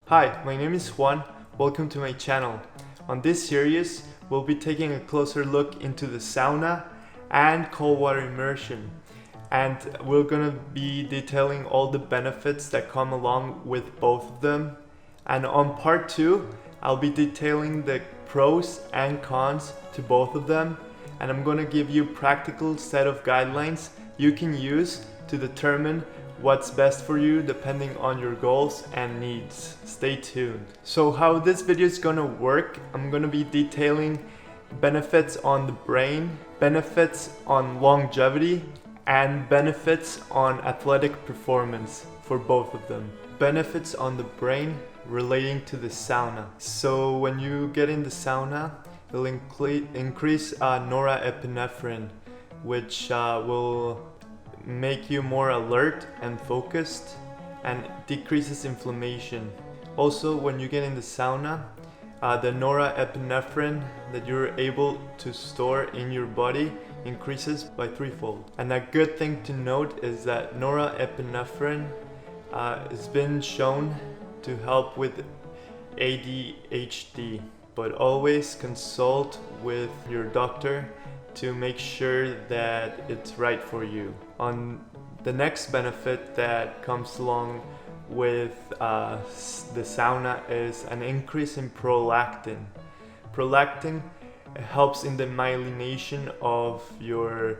Hi, my name is Juan. Welcome to my channel. On this series, we'll be taking a closer look into the sauna and cold water immersion. And we're gonna be detailing all the benefits that come along with both of them. And on part 2, I'll be detailing the pros and cons to both of them. And I'm gonna give you a practical set of guidelines you can use to determine what's best for you depending on your goals and needs. Stay tuned. So how this video is gonna work, I'm gonna be detailing benefits on the brain, benefits on longevity, and benefits on athletic performance for both of them. Benefits on the brain relating to the sauna. So when you get in the sauna, it'll increase norepinephrine, which will make you more alert and focused and decreases inflammation. Also, when you get in the sauna, the norepinephrine that you're able to store in your body increases by threefold. And a good thing to note is that norepinephrine has been shown to help with ADHD, but always consult with your doctor to make sure that it's right for you. On the next benefit that comes along with the sauna is an increase in prolactin. Prolactin helps in the myelination of your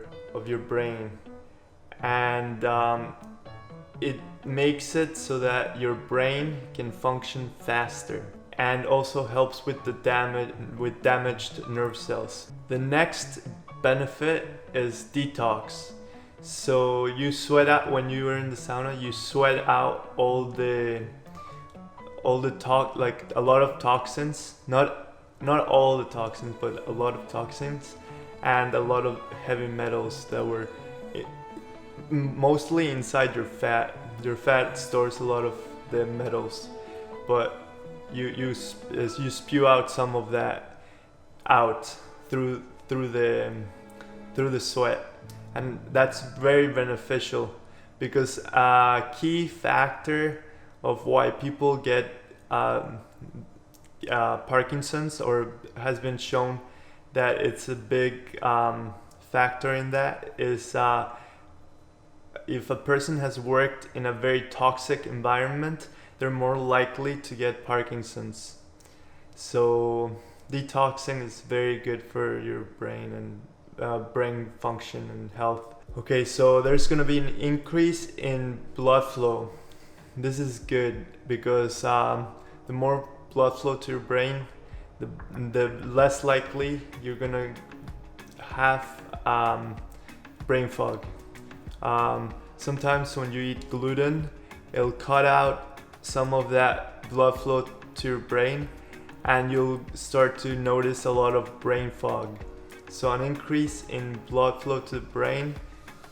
brain, and it makes it so that your brain can function faster, and also helps with the damaged nerve cells. The next benefit is detox. So you sweat out when you are in the sauna. You sweat out all the like a lot of toxins. Not all the toxins, but a lot of toxins, and a lot of heavy metals that were mostly inside your fat. Your fat stores a lot of the metals, but you spew out some of that out through the sweat, and that's very beneficial, because a key factor of why people get Parkinson's, or has been shown that it's a big factor in that, is if a person has worked in a very toxic environment, they're more likely to get Parkinson's. So detoxing is very good for your brain and brain function and health. Okay, so there's gonna be an increase in blood flow. This is good because the more blood flow to your brain, the less likely you're gonna have brain fog. Sometimes when you eat gluten, it'll cut out some of that blood flow to your brain, and you'll start to notice a lot of brain fog. So an increase in blood flow to the brain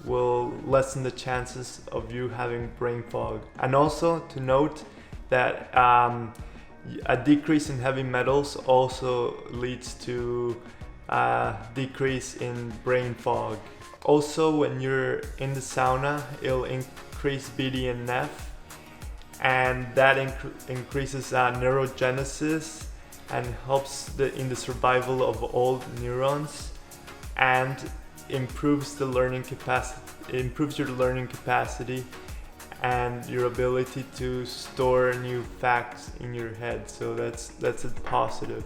will lessen the chances of you having brain fog. And also to note that a decrease in heavy metals also leads to a decrease in brain fog. Also, when you're in the sauna, it'll increase BDNF, and that increases neurogenesis and helps in the survival of old neurons, and improves your learning capacity and your ability to store new facts in your head. So that's a positive.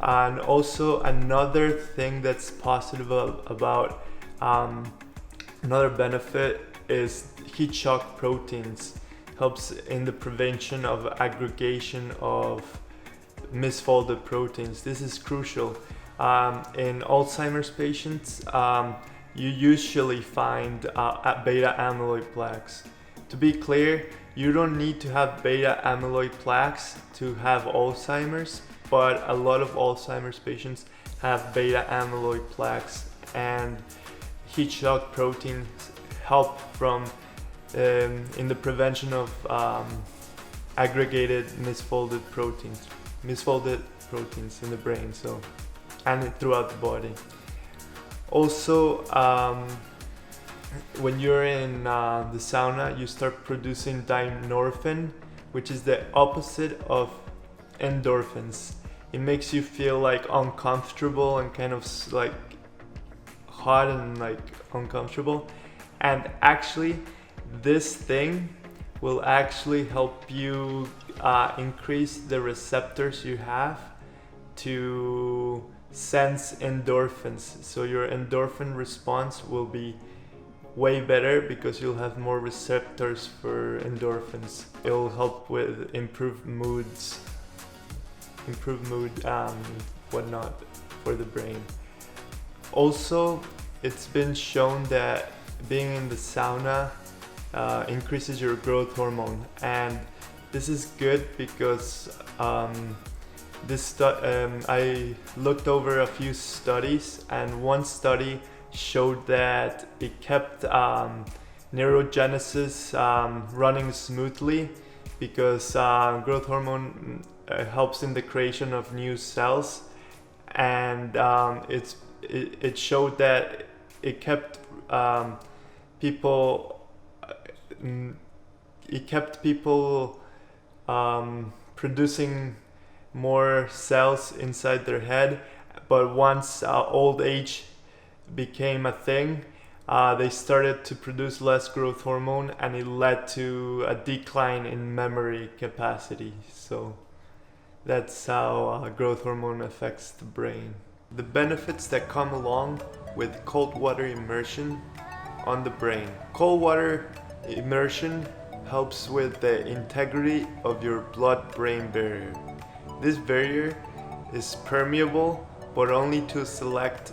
And also another thing that's positive about another benefit is heat shock proteins. Helps in the prevention of aggregation of misfolded proteins. This is crucial. In Alzheimer's patients, you usually find beta amyloid plaques. To be clear, you don't need to have beta amyloid plaques to have Alzheimer's, but a lot of Alzheimer's patients have beta amyloid plaques, and heat shock proteins help from in the prevention of aggregated misfolded proteins in the brain, so, and throughout the body. Also, when you're in the sauna, you start producing dynorphin, which is the opposite of endorphins. It makes you feel like uncomfortable and kind of like hot and like uncomfortable. And actually, this thing will actually help you increase the receptors you have to sense endorphins. So your endorphin response will be way better because you'll have more receptors for endorphins. It'll help with improved mood, whatnot for the brain. Also, it's been shown that being in the sauna increases your growth hormone, and this is good because I looked over a few studies, and one study showed that it kept neurogenesis running smoothly because growth hormone helps in the creation of new cells, and it showed that it kept people producing more cells inside their head. But once old age became a thing, they started to produce less growth hormone, and it led to a decline in memory capacity. So that's how growth hormone affects the brain. The benefits that come along with cold water immersion on the brain. Cold water immersion helps with the integrity of your blood-brain barrier. This barrier is permeable, but only to select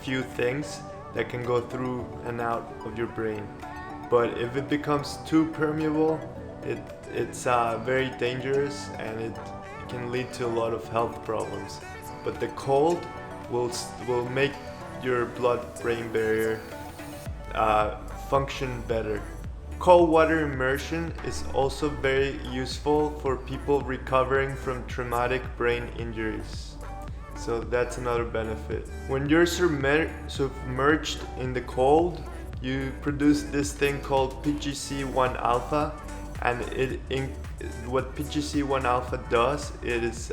few things that can go through and out of your brain. But if it becomes too permeable, it's very dangerous, and it can lead to a lot of health problems. But the cold will make your blood-brain barrier function better. Cold water immersion is also very useful for people recovering from traumatic brain injuries. So that's another benefit. When you're submerged in the cold, you produce this thing called PGC1 alpha, and what PGC1 alpha does is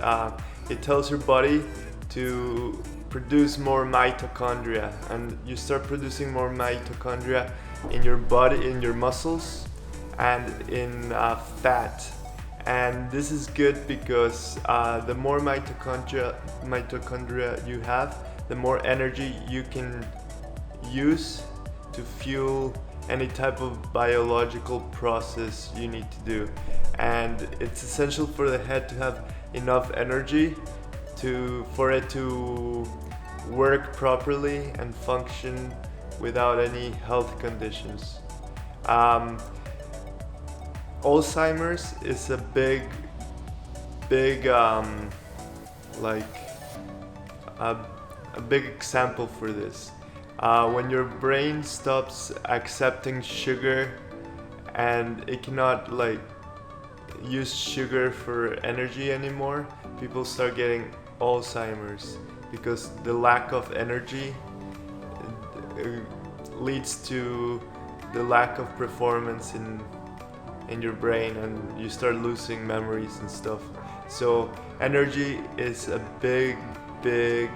it tells your body to produce more mitochondria, and you start producing more mitochondria in your body, in your muscles, and in fat. And this is good because the more mitochondria you have, the more energy you can use to fuel any type of biological process you need to do. And it's essential for the head to have enough energy for it to work properly and function without any health conditions. Alzheimer's is a big example for this. When your brain stops accepting sugar and it cannot use sugar for energy anymore, people start getting Alzheimer's because the lack of energy leads to the lack of performance in your brain, and you start losing memories and stuff. So energy is a big thing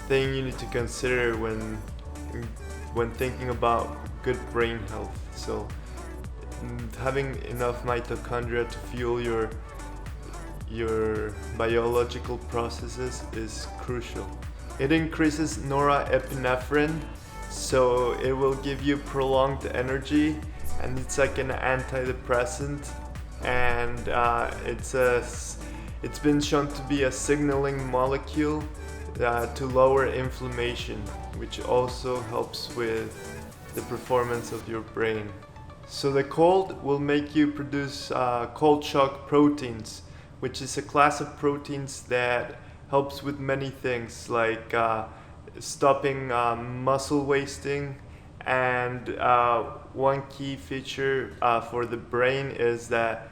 you need to consider when thinking about good brain health. So having enough mitochondria to fuel your biological processes is crucial. It increases norepinephrine, so it will give you prolonged energy, and it's like an antidepressant, and it's been shown to be a signaling molecule to lower inflammation, which also helps with the performance of your brain. So the cold will make you produce cold shock proteins, which is a class of proteins that helps with many things, like stopping muscle wasting. And one key feature for the brain is that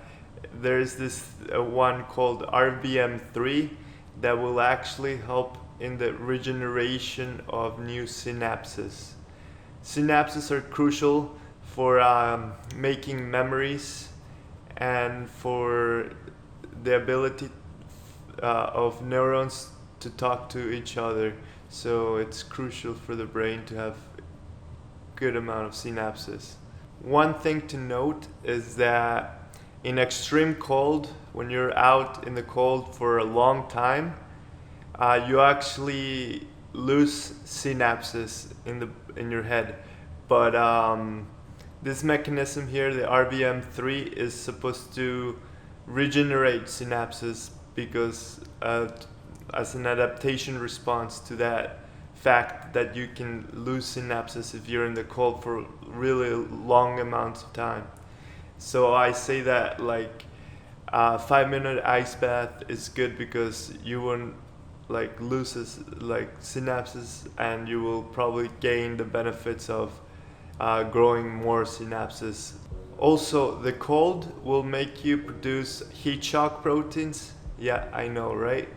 there's this one called RBM3 that will actually help in the regeneration of new synapses. Synapses are crucial for making memories and for the ability of neurons to talk to each other. So it's crucial for the brain to have good amount of synapses. One thing to note is that in extreme cold, when you're out in the cold for a long time, you actually lose synapses in your head. But this mechanism here, the RBM3, is supposed to regenerate synapses because as an adaptation response to that fact that you can lose synapses if you're in the cold for really long amounts of time. So I say that like 5-minute ice bath is good because you won't like loses like synapses, and you will probably gain the benefits of growing more synapses. Also, the cold will make you produce heat shock proteins. Yeah, I know, right?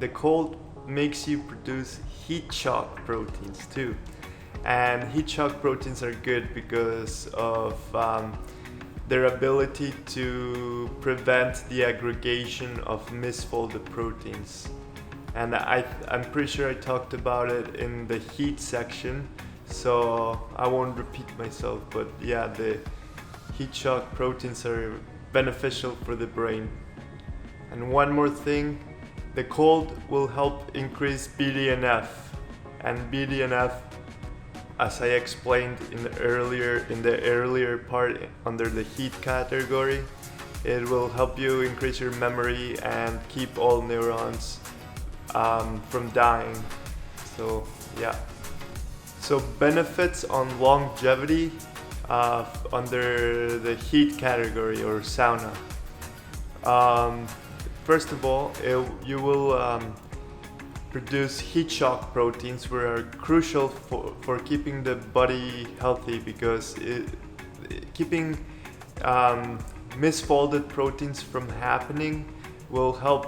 The cold makes you produce heat shock proteins too. And heat shock proteins are good because of their ability to prevent the aggregation of misfolded proteins. And I'm pretty sure I talked about it in the heat section, so I won't repeat myself, but yeah, the heat shock proteins are beneficial for the brain. And one more thing, the cold will help increase BDNF, and BDNF, as I explained in the earlier part under the heat category, it will help you increase your memory and keep all neurons from dying. So yeah. So benefits on longevity under the heat category or sauna. First of all, you will produce heat shock proteins, which are crucial for keeping the body healthy, because keeping misfolded proteins from happening will help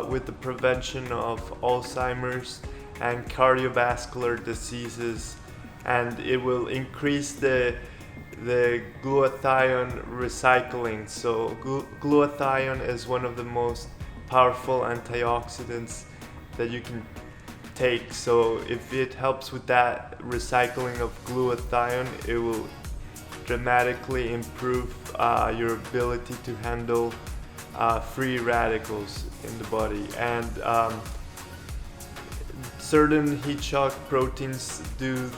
with the prevention of Alzheimer's and cardiovascular diseases, and it will increase the glutathione recycling. So glutathione is one of the most powerful antioxidants that you can take. So if it helps with that recycling of glutathione, it will dramatically improve your ability to handle free radicals in the body. And certain heat shock proteins do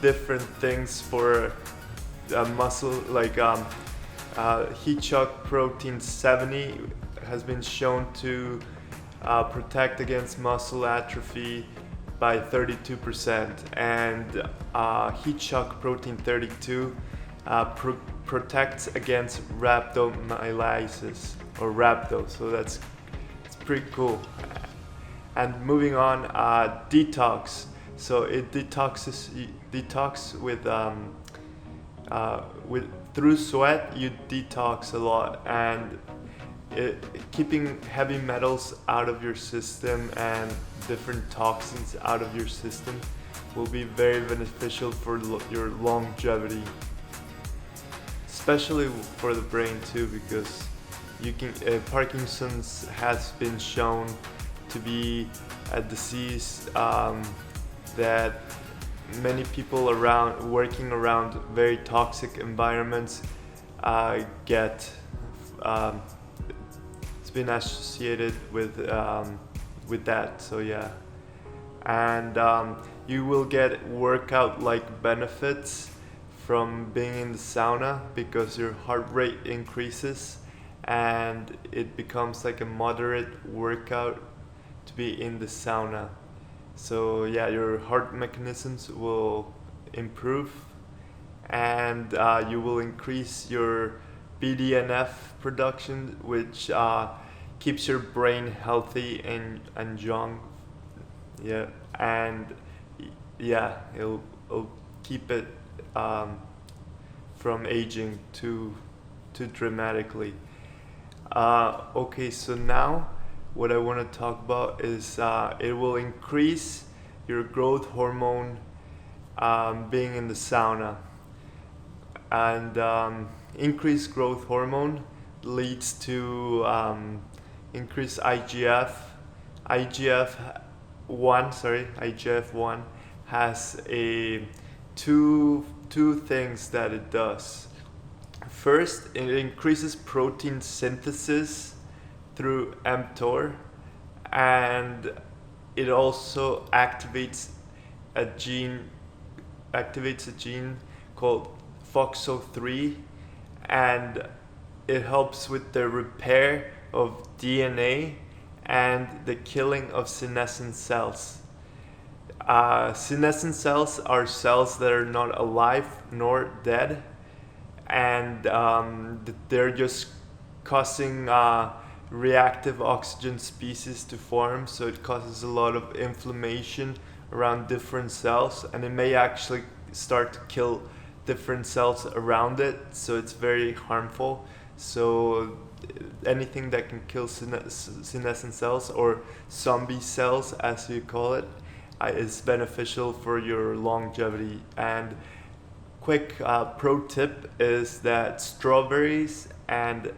different things for muscle, like heat shock protein 70 has been shown to protect against muscle atrophy by 32%, and heat shock protein 32 protects against rhabdomyolysis, or rhabdo, so it's pretty cool. And moving on, detox. So it detox with through sweat. You detox a lot, and keeping heavy metals out of your system and different toxins out of your system will be very beneficial for your longevity, especially for the brain too, because you can Parkinson's has been shown to be a disease that many people working around very toxic environments get. It's been associated with that. So yeah, and you will get workout-like benefits from being in the sauna because your heart rate increases, and it becomes like a moderate workout to be in the sauna. So yeah, your heart mechanisms will improve, and you will increase your BDNF production, which keeps your brain healthy and young. Yeah, and yeah, it'll keep it from aging too dramatically. Okay, so now what I want to talk about is it will increase your growth hormone being in the sauna. And increased growth hormone leads to increased IGF-1 has a two things that it does. First, it increases protein synthesis through mTOR, and it also activates a gene called FOXO3, and it helps with the repair of DNA and the killing of senescent cells. Senescent cells are cells that are not alive nor dead, and they're just causing reactive oxygen species to form, so it causes a lot of inflammation around different cells, and it may actually start to kill different cells around it, so it's very harmful. So anything that can kill senescent cells, or zombie cells as you call it, is beneficial for your longevity. And quick pro tip is that strawberries and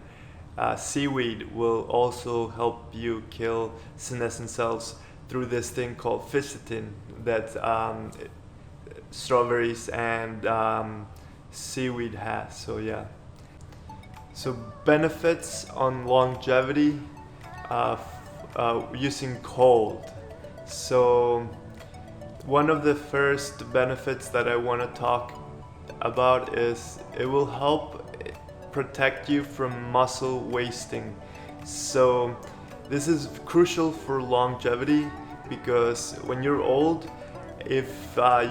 seaweed will also help you kill senescent cells through this thing called fisetin that strawberries and seaweed has. So yeah. So benefits on longevity using cold. So one of the first benefits that I want to talk about is it will help protect you from muscle wasting. So this is crucial for longevity because when you're old, if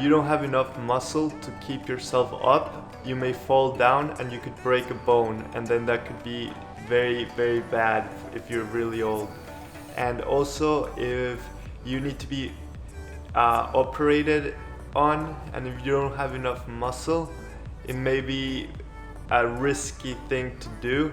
you don't have enough muscle to keep yourself up, you may fall down and you could break a bone, and then that could be very, very bad if you're really old. And also, if you need to be operated on, and if you don't have enough muscle, it may be a risky thing to do.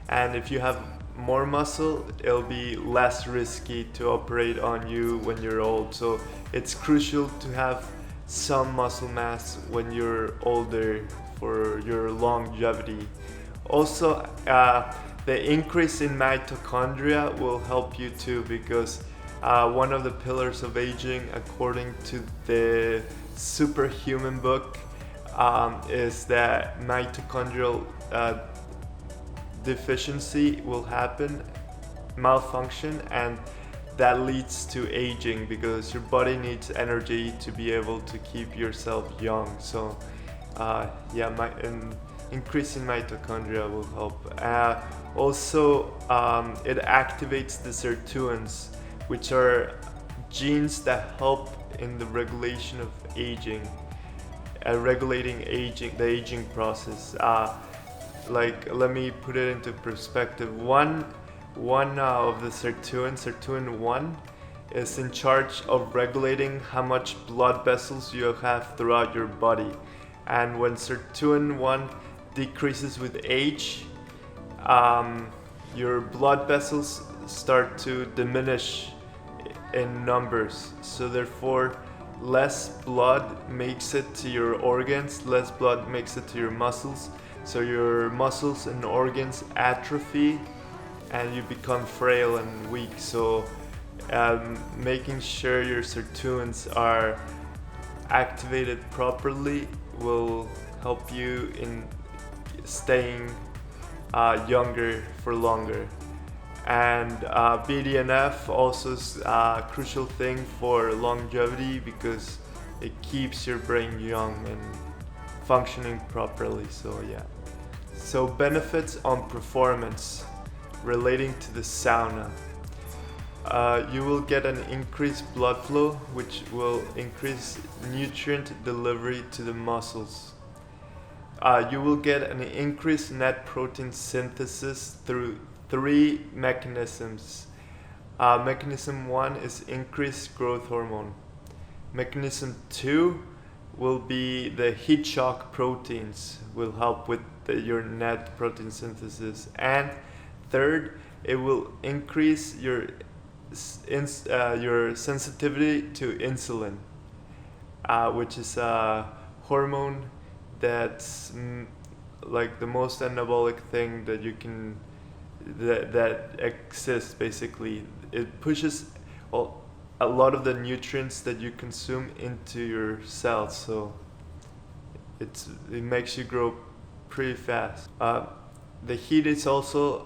And if you have more muscle, it'll be less risky to operate on you when you're old. So it's crucial to have some muscle mass when you're older for your longevity. Also, the increase in mitochondria will help you too, because one of the pillars of aging, according to the Superhuman book, is that mitochondrial deficiency will happen, malfunction, and that leads to aging because your body needs energy to be able to keep yourself young. So increase in mitochondria will help. Also, it activates the sirtuins, which are genes that help in the regulation of aging, regulating aging, the aging process. Let me put it into perspective. One of the sirtuin 1, is in charge of regulating how much blood vessels you have throughout your body. And when sirtuin 1 decreases with age, your blood vessels start to diminish in numbers. So therefore, less blood makes it to your organs, less blood makes it to your muscles. So your muscles and organs atrophy and you become frail and weak. So making sure your sirtuins are activated properly will help you in staying younger for longer. And BDNF also is a crucial thing for longevity because it keeps your brain young and functioning properly. So yeah. So benefits on performance relating to the sauna. You will get an increased blood flow, which will increase nutrient delivery to the muscles. You will get an increased net protein synthesis through 3 mechanisms. Mechanism 1 is increased growth hormone. Mechanism 2 will be the heat shock proteins, will help with your net protein synthesis. And third, it will increase your sensitivity to insulin. which is a hormone that's like the most anabolic thing that you can that exists. Basically, it pushes a lot of the nutrients that you consume into your cells, so it makes you grow pretty fast. The heat is also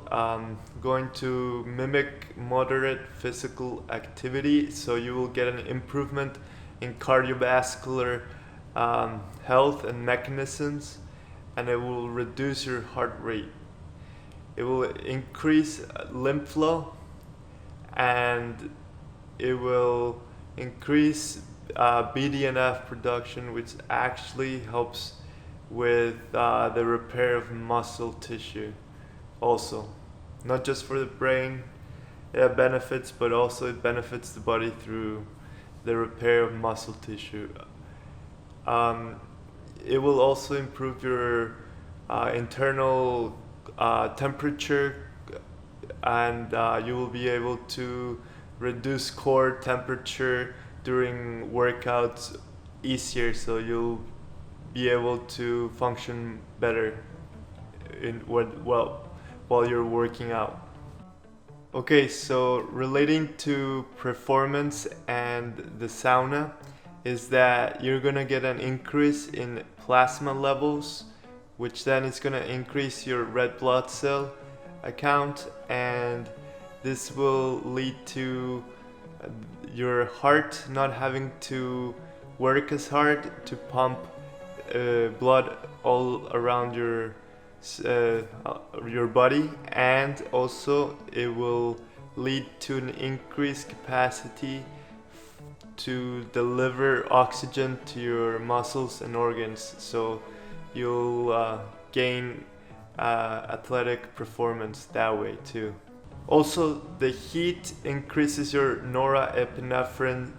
going to mimic moderate physical activity, so you will get an improvement in cardiovascular health and mechanisms, and it will reduce your heart rate. It will increase lymph flow, and it will increase BDNF production, which actually helps with the repair of muscle tissue. Also, not just for the brain benefits, but also it benefits the body through the repair of muscle tissue. It will also improve your internal temperature, and you will be able to reduce core temperature during workouts easier, so you'll be able to function better while you're working out. Okay, so relating to performance and the sauna is that you're gonna get an increase in plasma levels, which then is gonna increase your red blood cell count, and this will lead to your heart not having to work as hard to pump blood all around your body, and also it will lead to an increased capacity to deliver oxygen to your muscles and organs, so you'll gain athletic performance that way too. Also, the heat increases your norepinephrine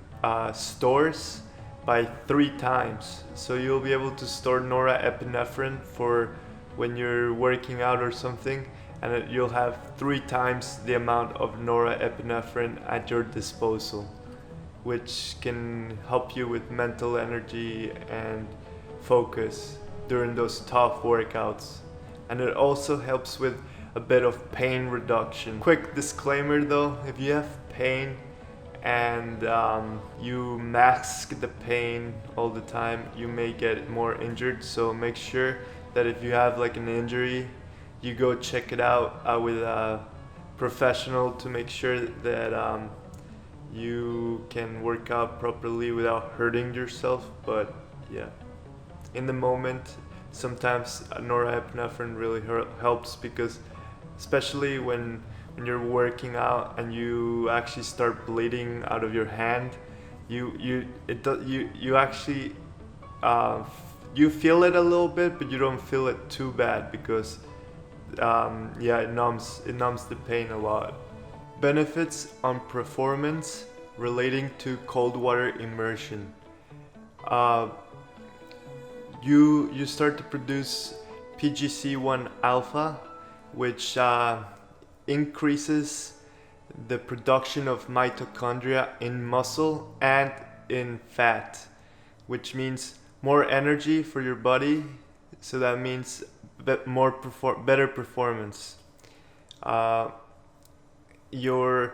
stores by 3 times, so you'll be able to store norepinephrine for when you're working out or something, and you'll have 3 times the amount of norepinephrine at your disposal, which can help you with mental energy and focus during those tough workouts. And it also helps with a bit of pain reduction. Quick disclaimer though, if you have pain and you mask the pain all the time, you may get more injured, so make sure that if you have like an injury, you go check it out with a professional to make sure that you can work out properly without hurting yourself. But yeah, in the moment, sometimes norepinephrine really helps, because especially when you're working out and you actually start bleeding out of your hand, you actually you feel it a little bit, but you don't feel it too bad, because it numbs the pain a lot. Benefits on performance relating to cold water immersion. You start to produce PGC1 alpha, which increases the production of mitochondria in muscle and in fat, which means more energy for your body, so that means better performance. You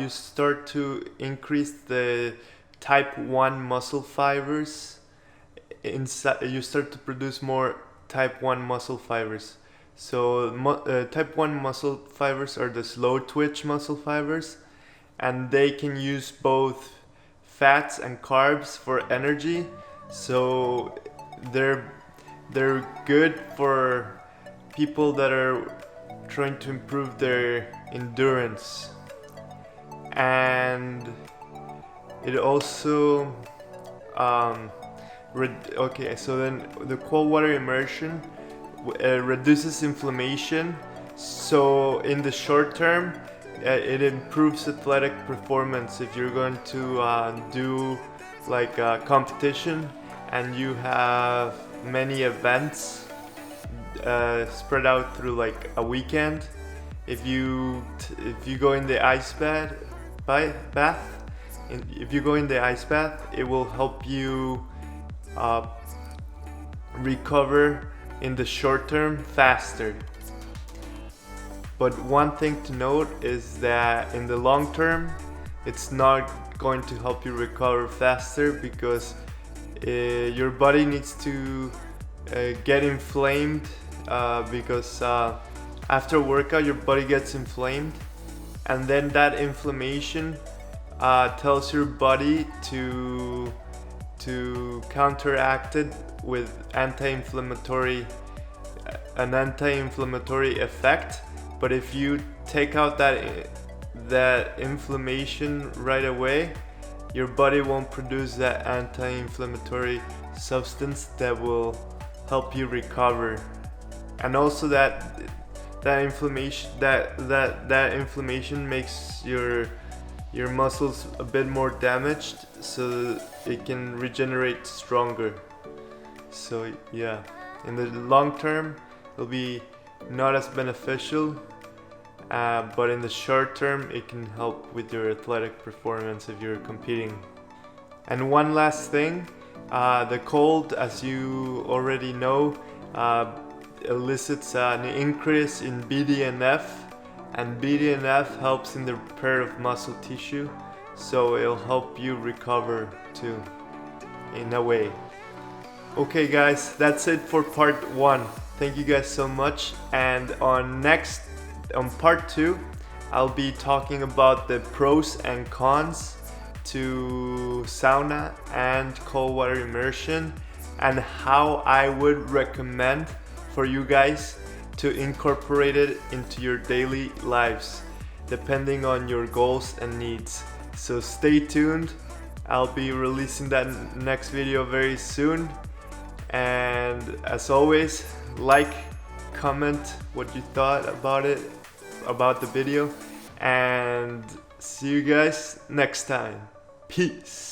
start to increase the type 1 muscle fibers inside. You start to produce more type 1 muscle fibers. So type 1 muscle fibers are the slow twitch muscle fibers, and they can use both fats and carbs for energy. So they're good for people that are trying to improve their endurance. And it also so then the cold water immersion reduces inflammation, so in the short term it improves athletic performance. If you're going to do like a competition and you have many events spread out through like a weekend, if you go in the ice bath, if you go in the ice bath, it will help you recover in the short term faster. But one thing to note is that in the long term, it's not going to help you recover faster, because your body needs to get inflamed, because after a workout your body gets inflamed, and then that inflammation tells your body to counteract it with an anti-inflammatory effect. But if you take out that inflammation right away, your body won't produce that anti-inflammatory substance that will help you recover. And also that inflammation makes your muscles a bit more damaged, so it can regenerate stronger. So yeah, in the long term it'll be not as beneficial, but in the short term it can help with your athletic performance if you're competing. And one last thing, the cold, as you already know, elicits an increase in BDNF, and BDNF helps in the repair of muscle tissue, so it'll help you recover too, in a way. Okay guys, that's it for part 1. Thank you guys so much, and on part 2 I'll be talking about the pros and cons to sauna and cold water immersion, and how I would recommend for you guys to incorporate it into your daily lives, depending on your goals and needs. So stay tuned, I'll be releasing that next video very soon. And as always, like, comment what you thought about the video, and see you guys next time. Peace.